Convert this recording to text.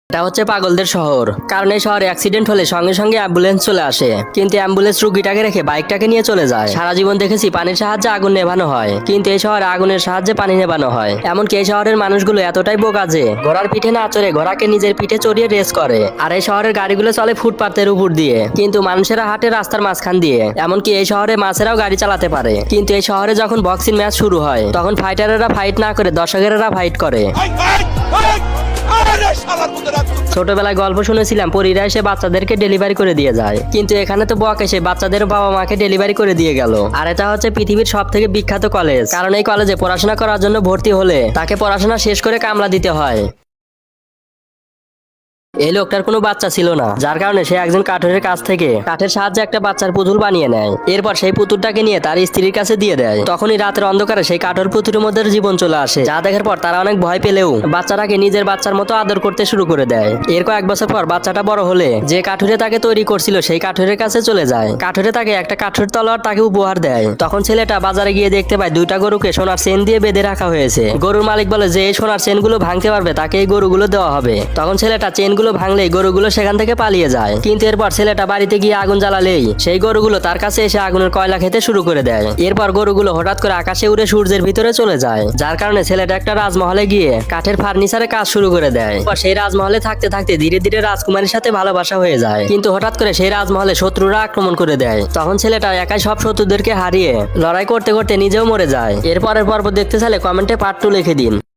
এটা হচ্ছে পাগলদের শহর, কারণ এই শহরে অ্যাক্সিডেন্ট হলে সঙ্গে সঙ্গে অ্যাম্বুলেন্স চলে আসে, কিন্তু অ্যাম্বুলেন্স রুগীটাকে রেখে বাইকটাকে নিয়ে চলে যায়। সারা জীবন দেখেছি পানির সাহায্যে আগুন নেভানো হয়, কিন্তু এই শহরে আগুনের সাহায্যে পানি নেভানো হয়। এমনকি এই শহরের মানুষগুলো এতটাই বোকা যে ঘোড়ার পিঠে না চড়ে ঘোড়াকে নিজের পিঠে চড়িয়ে রেস করে। আর এই শহরের গাড়িগুলো চলে ফুটপাতের উপর দিয়ে, কিন্তু মানুষেরা হাঁটে রাস্তার মাঝখান দিয়ে। এমনকি এই শহরে মাছেরাও গাড়ি চালাতে পারে। কিন্তু এই শহরে যখন বক্সিং ম্যাচ শুরু হয়, তখন ফাইটারেরা ফাইট না করে দর্শকেরা ফাইট করে। ছোটবেলায় গল্প শুনেছিলাম পরীরা এসে বাচ্চাদেরকে ডেলিভারি করে দিয়ে যায়, কিন্তু এখানে তো বক এসে বাচ্চাদের বাবা মাকে ডেলিভারি করে দিয়ে গেল। আর এটা হচ্ছে পৃথিবীর সব থেকে বিখ্যাত কলেজ, কারণ এই কলেজে পড়াশোনা করার জন্য ভর্তি হলে তাকে পড়াশোনা শেষ করে কামলা দিতে হয়। এই লোকটার কোনো বাচ্চা ছিল না, যার কারণে সে একজন কাঠুরের কাছ থেকে কাঠের সাহায্যে একটা বাচ্চার পুতুল বানিয়ে নেয়। এরপর সেই পুতুলটাকে নিয়ে তার স্ত্রীর কাছে দিয়ে দেয়। তখনই রাতের অন্ধকারে সেই কাঠের পুতুলের মধ্যে জীবন চলে আসে, যা দেখার পর তারা অনেক ভয় পেলেও বাচ্চাটাকে নিজের বাচ্চার মতো আদর করতে শুরু করে দেয়। এর কয়েক বছর পর বাচ্চাটা বড় হলে যে কাঠুরে তাকে তৈরি করছিল সেই কাঠুরের কাছে চলে যায়। কাঠুরে তাকে একটা কাঠুর তলোয়ার তাকে উপহার দেয়। তখন ছেলেটা বাজারে গিয়ে দেখতে পায় দুইটা গরুকে সোনার চেন দিয়ে বেঁধে রাখা হয়েছে। গরুর মালিক বলে যে এই সোনার চেনগুলো ভাঙতে পারবে তাকে এই গরুগুলো দেওয়া হবে। তখন ছেলেটা চেনগুলো ভাঙলেই গরুগুলো সেখান থেকে পালিয়ে যায়। কিন্তু এরপর ছেলেটা বাড়িতে গিয়ে আগুন জ্বালালেই সেই গরুগুলো তার কাছে এসে আগুনের কয়লা খেতে শুরু করে দেয়। এরপর গরুগুলো হঠাৎ করে আকাশে উড়ে সূর্যের ভিতরে চলে যায়, যার কারণে ছেলেটা একটা রাজমহলে গিয়ে কাঠের ফার্নিচারে কাজ শুরু করে দেয়। এরপর সেই রাজমহলে থাকতে থাকতে ধীরে ধীরে রাজকুমারীর সাথে ভালোবাসা হয়ে যায়। কিন্তু হঠাৎ করে সেই রাজমহলে শত্রুরা আক্রমণ করে দেয়। তখন ছেলেটা একাই সব শত্রুদেরকে হারিয়ে লড়াই করতে করতে নিজেও মরে যায়। এরপরের পর্ব দেখতে চাইলে কমেন্টে পার্ট 2 লিখে দিন।